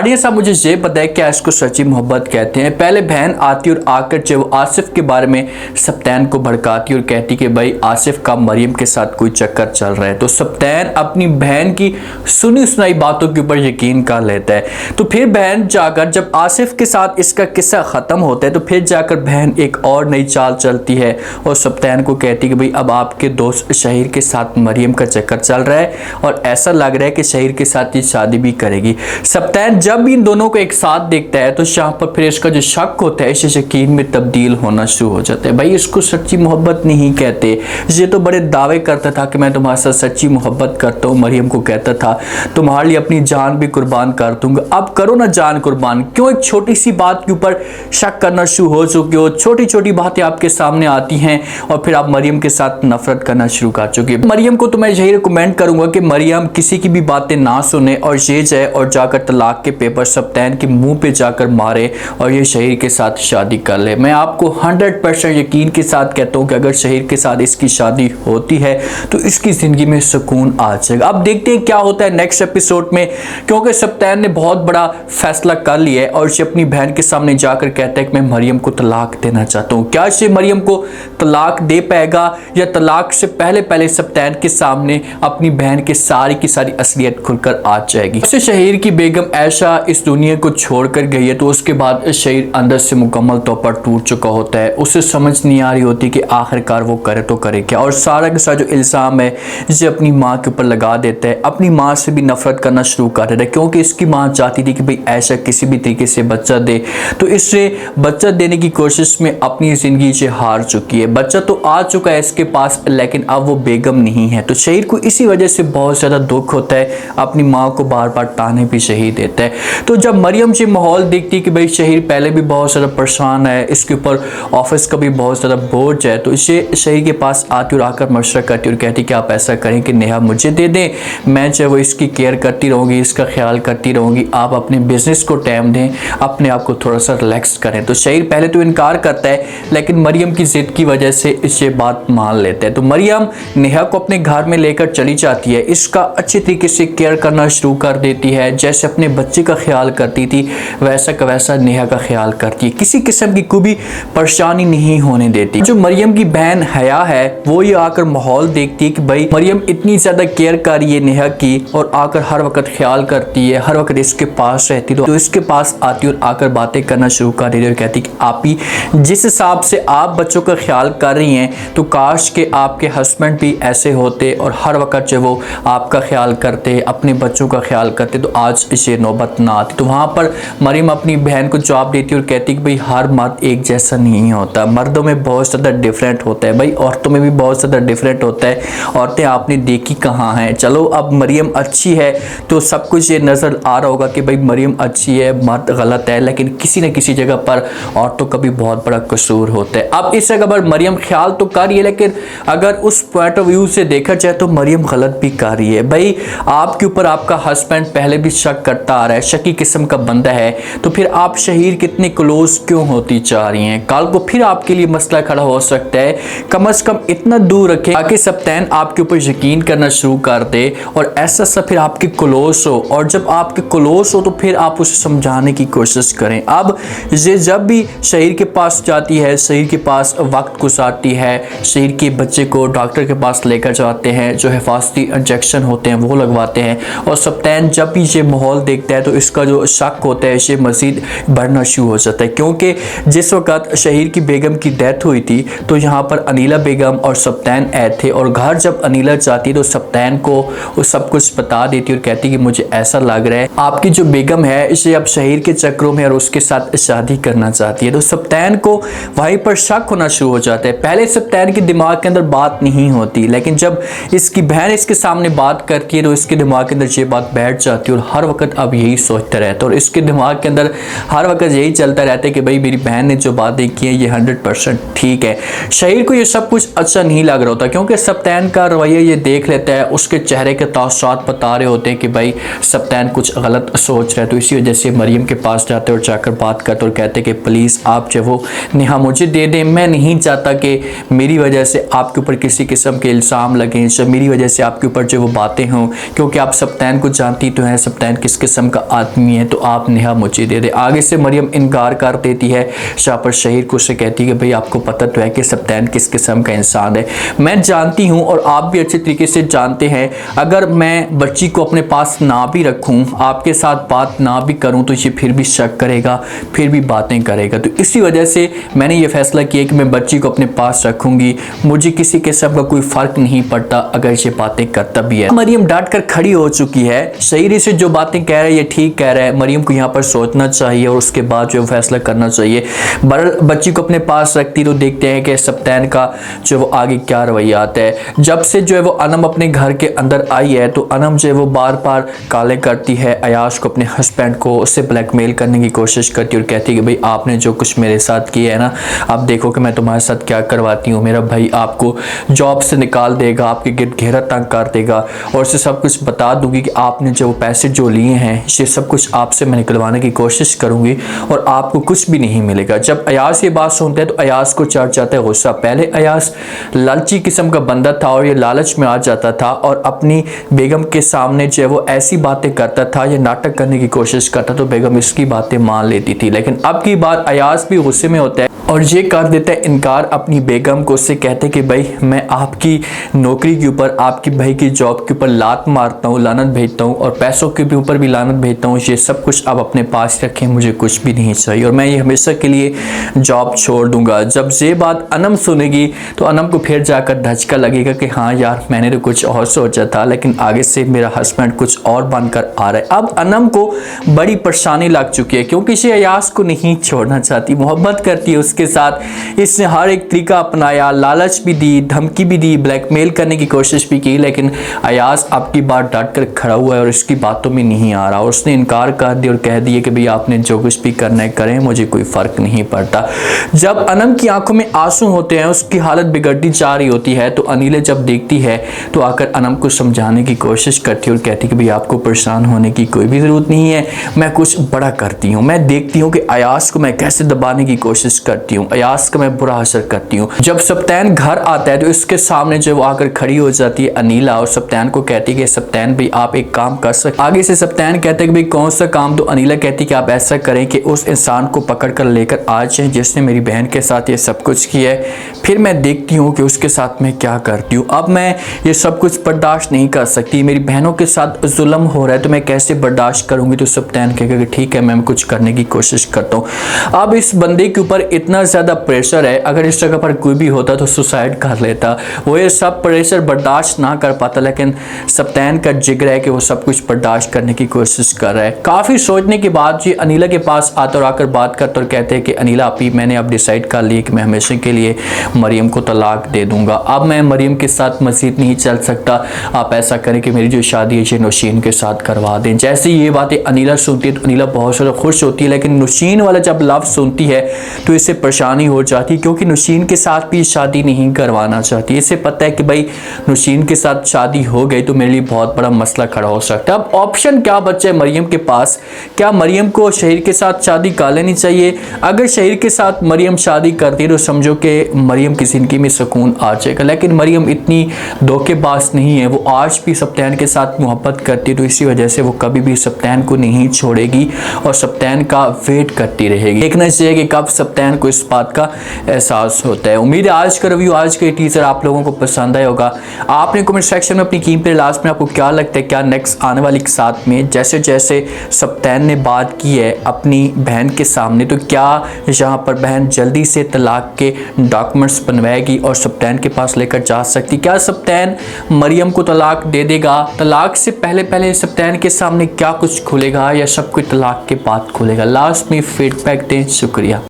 बढ़िया साहब, मुझे ये पता है क्या इसको सच्ची मोहब्बत कहते हैं। पहले बहन आती और आकर जो आसिफ के बारे में सप्तैन को भड़काती और कहती कि भाई आसिफ का मरियम के साथ कोई चक्कर चल रहा है। तो सप्तैन अपनी बहन की सुनी सुनाई बातों के ऊपर यकीन कर लेता है। तो फिर बहन जाकर जब आसिफ के साथ इसका किस्सा ख़त्म होता है तो फिर जाकर बहन एक और नई चाल चलती है और सप्तैन को कहती कि भाई अब आपके दोस्त शहीर के साथ मरियम का चक्कर चल रहा है और ऐसा लग रहा है कि शहीर के साथ ये शादी भी करेगी। सप्तैन जब इन दोनों को एक साथ देखता है तो यहाँ पर फिर इसका जो शक होता है इसे यकीन में तब्दील होना शुरू हो जाता है। भाई इसको सच्ची मोहब्बत नहीं कहते। ये तो बड़े दावे करता था कि मैं तुम्हारे साथ सच्ची मोहब्बत करता हूँ। मरियम को कहता था तुम्हारे लिए अपनी जान भी कुर्बान कर दूंगा। अब करो ना जान कुर्बान, क्यों एक छोटी सी बात के ऊपर शक करना शुरू हो चुके हो। छोटी छोटी बातें आपके सामने आती हैं और फिर आप मरियम के साथ नफरत करना शुरू कर चुके हैं। मरियम को तो मैं यही रिकमेंड करूंगा कि मरियम किसी की भी बातें ना सुने और ये जाए और जाकर तलाक के पेपर सप्तैन के मुंह पे जाकर मारे और ये शहीर के साथ शादी कर ले। मैं आपको 100% यकीन के साथ कहता हूँ कि अगर शहीर के साथ इसकी शादी होती है तो इसकी ज़िंदगी में सुकून आ जाएगा। अब देखते हैं क्या होता है नेक्स्ट एपिसोड में, क्योंकि सप्तैन ने बहुत बड़ा फैसला कर लिया है और इसे अपनी बहन के सामने जाकर कहता है कि मैं मरियम को तलाक देना चाहता हूँ। क्या इसे मरियम को तलाक दे पाएगा या तलाक से पहले पहले सप्तैन के सामने अपनी बहन की सारी असलियत खुलकर आ जाएगी। उससे शहीर की बेगम आयशा इस दुनिया को छोड़कर गई है तो उसके बाद शहीर अंदर से मुकम्मल तौर पर टूट चुका होता है। उसे समझ नहीं आ रही होती कि आखिरकार वो करे तो करे क्या, और सारा का सारा जो इल्ज़ाम है इसे अपनी माँ के ऊपर लगा देता है। अपनी माँ से भी नफरत करना शुरू कर देता है क्योंकि इसकी माँ चाहती थी कि भाई आयशा किसी भी तरीके से बच्चा दे, तो इससे बच्चा देने की कोशिश में अपनी ज़िंदगी से हार चुकी है। बच्चा तो आ चुका है इसके पास लेकिन अब वो बेगम नहीं है। तो शहीर को इसी वजह से बहुत ज़्यादा दुख होता है, अपनी माँ को बार बार ताने भी शहीर देता है। तो जब मरियम से माहौल देखती है कि भाई शहीर पहले भी बहुत ज़्यादा परेशान है, इसके ऊपर ऑफिस का भी बहुत ज़्यादा बोझ है, तो इसे शहीर के पास आती और आकर मशवरा करती और कहती कि आप ऐसा करें कि नेहा मुझे दे दें, मैं चाहे वो इसकी केयर करती रहूँगी, इसका ख्याल करती रहूँगी, आप अपने बिजनेस को टाइम दें, अपने आप को थोड़ा सा रिलैक्स करें। तो शहीर पहले तो इनकार करता है लेकिन मरियम की ज़िद की वजह से इसे बात मान लेता है। तो मरियम नेहा को अपने घर में लेकर चली जाती है, इसका अच्छे तरीके से केयर करना शुरू कर देती है। जैसे अपने बच्चे का ख्याल करती थी वैसा का वैसा नेहा का ख्याल करती है, किसी किस्म की कोई भी परेशानी नहीं होने देती। जो मरियम की बहन हया है वो ये आकर माहौल देखती है कि भाई मरियम इतनी ज़्यादा केयर कर रही है नेहा की और आकर हर वक्त ख्याल करती है, हर वक्त इसके पास रहती है, तो इसके पास आती और आकर बातें करना शुरू कर देती है और कहती कि आप ही जिस हिसाब से आप बच्चों का ख्याल कर रही हैं तो काश के आपके हस्बैंड भी ऐसे होते और हर वक्त जो वो आपका ख्याल करते, अपने बच्चों का ख्याल करते, तो आज इसे नौबत ना आती। तो वहाँ पर मरियम अपनी बहन को जवाब देती और कहती कि भाई हर मर्द एक जैसा नहीं होता, मर्दों में बहुत ज़्यादा डिफरेंट होता है, भाई औरतों में भी बहुत ज़्यादा डिफरेंट होता है, औरतें आपने देखी कहाँ हैं। चलो अब मरियम अच्छी है तो सब कुछ ये नज़र आ रहा होगा कि भाई मरियम अच्छी है, मर्द गलत है, लेकिन किसी न किसी जगह पर औरतों का भी बहुत बड़ा कसूर होता है। अब इस जगह पर मरियम ख्याल तो कर रही है लेकिन अगर उस पॉइंट ऑफ व्यू से देखा जाए तो मरियम गलत भी कर रही है। भाई आपके ऊपर आपका हस्बैंड पहले भी शक करता आ रहा है, शकी किस्म का बंदा है, तो फिर आप शहीर कितने क्लोज क्यों होती चाह रही हैं। कल को फिर आपके लिए मसला खड़ा हो सकता है, कम से कम इतना दूर रखें ताकि सप्तैन आपके ऊपर यकीन करना शुरू कर दे और ऐसा सब फिर आपके क्लोज हो, और जब आपके क्लोज हो तो फिर आप उसे समझाने की कोशिश करें। अब ये जब भी शहीर के पास जाती है, शहीर के पास वक्त गुजारती है, शहीर के बच्चे को डॉक्टर के पास लेकर जाते हैं, जो हिफाजती इंजेक्शन होते हैं वो लगवाते हैं, और सप्तैन जब भी ये माहौल देखता है तो इसका जो शक होता है ये मज़ीद बढ़ना शुरू हो जाता है। क्योंकि जिस वक्त शहीर की बेगम की डेथ हुई थी तो यहाँ पर अनीला बेगम और सप्तैन आए थे, और घर जब अनीला जाती तो सप्तैन को वो सब कुछ बता देती और कहती कि मुझे ऐसा लग रहा है आपकी जो बेगम है इसे अब शहीर के चक्रों में और उसके साथ शादी करना चाहती है। तो सप्तैन को वहीं पर शक होना शुरू हो जाता है। पहले सप्तैन के दिमाग के अंदर बात नहीं होती, लेकिन जब इसकी बहन इसके सामने बात करती है तो इसके दिमाग के अंदर ये बात बैठ जाती है और हर वक्त अब यही सोचता रहता है, और इसके दिमाग के अंदर हर वक्त यही चलता रहता है कि भाई मेरी बहन ने जो बातें की है ये 100% ठीक है। शहीर को ये सब कुछ अच्छा नहीं लग रहा होता क्योंकि सप्तैन का रवैया ये देख लेता है, उसके चेहरे के तासुरात बता रहे होते हैं कि भाई सप्तैन कुछ गलत सोच रहा है। तो इसी वजह से मरियम के पास जाते और जाकर बात करते और कहते कि प्लीज़ आप जो वो नेहा मुझे दे दें, मैं नहीं चाहता कि मेरी वजह से आपके ऊपर किसी किस्म के इल्ज़ाम लगें, जब मेरी वजह से आपके ऊपर जो वो बातें हों, क्योंकि आप सप्तैन को जानती तो हैं सप्तैन किस किस्म का आदमी है तो आप नेहा मुझे दे दे। आगे से मरियम इनकार कर देती है। शाहपुर शहीर को उससे कहती है कि भाई आपको पता तो है कि सब्तैन किस किस्म का इंसान है। मैं जानती हूँ और आप भी अच्छे तरीके से जानते हैं, अगर मैं बच्ची को अपने पास ना भी रखूँ, आपके साथ बात ना भी करूँ तो ये फिर भी शक करेगा, फिर भी बातें करेगा। तो इसी वजह से मैंने ये फैसला किया कि मैं बच्ची को अपने पास रखूँगी। मुझे किसी किस्म का कोई फ़र्क नहीं पड़ता अगर ये बातें करता भी है। मरियम डांट कर खड़ी हो चुकी है। शहीर से जो बातें कह रहा है ये ठीक कह रहा है। मरियम को यहाँ पर सोचना चाहिए और उसके बाद जो फैसला करना चाहिए। बच्ची को अपने पास रखती तो देखते हैं कि सब्तैन का जो वो आगे क्या रवैया आता है। जब से जो है वो अनम अपने घर के अंदर आई है तो अनम जो है वो बार बार काले करती है अयाश को, अपने हस्बैंड को, उससे ब्लैकमेल करने की कोशिश करती है और कहती है कि भाई आपने जो कुछ मेरे साथ किया है ना, आप देखो कि मैं तुम्हारे साथ क्या करवाती हूँ। मेरा भाई आपको जॉब से निकाल देगा, आपके गिर्द घेरा तंग कर देगा और उसे सब कुछ बता दूंगी कि आपने जो पैसे जो लिए हैं ये सब कुछ आपसे मैं निकलवाने की कोशिश करूंगी और आपको कुछ भी नहीं मिलेगा। जब अयास ये बात सुनते हैं तो अयास को चढ़ जाता है गुस्सा। पहले अयास लालची किस्म का बंदा था और ये लालच में आ जाता था और अपनी बेगम के सामने जो है वो ऐसी बातें करता था या नाटक करने की कोशिश करता तो बेगम इसकी बातें मान लेती थी। लेकिन अब की बार अयास भी गुस्से में होता है और ये कर देता है इनकार अपनी बेगम को। उससे कहते कि भाई मैं आपकी नौकरी के ऊपर, आपकी भाई की जॉब के ऊपर लात मारता हूँ, लानत भेजता हूँ और पैसों के भी ऊपर भी लानत भेजता हूँ। ये सब कुछ आप अपने पास रखें, मुझे कुछ भी नहीं चाहिए और मैं ये हमेशा के लिए जॉब छोड़ दूंगा। जब ये बात अनम सुनेगी तो अनम को फिर जाकर धचका लगेगा कि हाँ यार मैंने तो कुछ और सोचा था लेकिन आगे से मेरा हस्बैंड कुछ और बनकर आ रहा है। अब अनम को बड़ी परेशानी लग चुकी है क्योंकि ये अयास को नहीं छोड़ना चाहती, मोहब्बत करती है उसके साथ। इसने हर एक तरीका अपनाया, लालच भी दी, धमकी भी दी, ब्लैकमेल करने की कोशिश भी की, लेकिन अयास अब की बार डट कर खड़ा हुआ है और इसकी बातों में नहीं आ रहा। उसने इनकार कर दिया और कह दिया कि भाई आपने जो कुछ भी करना है करें, मुझे कोई फर्क नहीं पड़ता। जब अनम की आंखों में आंसू होते हैं, उसकी हालत बिगड़ती जा रही होती है तो अनीला जब देखती है तो आकर अनम को समझाने की कोशिश करती है और कहती है कि भाई आपको परेशान होने की कोई भी जरूरत नहीं है, मैं कुछ बड़ा करती हूँ। मैं देखती हूँ कि अयास को मैं कैसे दबाने की कोशिश करती हूँ, अयास का मैं बुरा असर करती हूँ। जब सब्तैन घर आता है तो इसके सामने जो वो आकर खड़ी हो जाती है अनीला और सब्तैन को कहती है कि सब्तैन भाई आप एक काम कर सकते। आगे से सब्तैन कहते हैं कि भाई कौन सा काम? तो अनीला कहती है कि आप ऐसा करें कि उस इंसान को पकड़ कर लेकर आ जाए जिसने मेरी बहन के साथ ये सब कुछ किया है, फिर मैं देखती हूँ कि उसके साथ मैं क्या करती हूँ। अब मैं ये सब कुछ बर्दाश्त नहीं कर सकती, मेरी बहनों के साथ जुल्म हो रहा है तो मैं कैसे बर्दाश्त करूँगी। तो सब्तैन कहेगा कि ठीक है मैं कुछ करने की कोशिश करता हूँ। अब इस बंदे के ऊपर इतना ज़्यादा प्रेशर है, अगर इस जगह पर कोई भी होता तो सुसाइड कर लेता। वो ये सब प्रेशर बर्दाश्त ना कर पाता, लेकिन सब्तैन का जिगर है कि वो सब कुछ बर्दाश्त करने की कोशिश कर रहा है। काफ़ी सोचने के बाद जी अनीला के पास आता और आकर बात करता और कहते हैं कि अनीला आपी मैंने अब डिसाइड कर लिया कि मैं हमेशा के लिए मरियम को तलाक दे दूंगा। अब मैं मरियम के साथ मज़ीद नहीं चल सकता, आप ऐसा करें कि मेरी जो शादी है ये नौशीन के साथ करवा दें। जैसे ये बातें अनीला सुनती है तो अनीला बहुत ज़्यादा खुश होती है, लेकिन नौशीन वाला जब लफ्ज़ सुनती है तो इससे परेशानी हो जाती है क्योंकि नौशीन के साथ भी शादी नहीं करवाना चाहती। इसे पता है कि भाई नौशीन के साथ शादी हो गई तो मेरे लिए बहुत बड़ा मसला खड़ा हो सकता है। अब ऑप्शन क्या बचा है मरियम के पास? क्या मरियम को शहीर के साथ शादी कर लेनी चाहिए? अगर शहीर के साथ मरियम शादी करती है तो समझो कि मरियम की ज़िंदगी में सुकून आ जाएगा, लेकिन मरियम इतनी धोखेबाज नहीं है, वो आज भी सब्तैन के साथ मोहब्बत करती है तो इसी वजह से वो कभी भी सब्तैन को नहीं छोड़ेगी और सब्तैन का वेट करती रहेगी। देखना चाहिए कि कब सब्तैन को इस बात का एहसास होता है। उम्मीद है आज का रिव्यू, आज का टीजर आप लोगों को पसंद आया होगा। आपने कमेंट सेक्शन में अपनी कीमती लास्ट में आपको क्या लगता है क्या नेक्स्ट आने वाली के साथ में जैसे जैसे सब्तैन ने बात की है अपनी बहन के सामने, तो क्या यहाँ पर बहन जल्दी से तलाक के डॉक्यूमेंट्स बनवाएगी और सब्तैन के पास लेकर जा सकती? क्या सब्तैन मरियम को तलाक दे देगा? तलाक से पहले पहले सब्तैन के सामने क्या कुछ खुलेगा या सब कुछ तलाक के बाद खुलेगा? लास्ट में फीडबैक दें। शुक्रिया।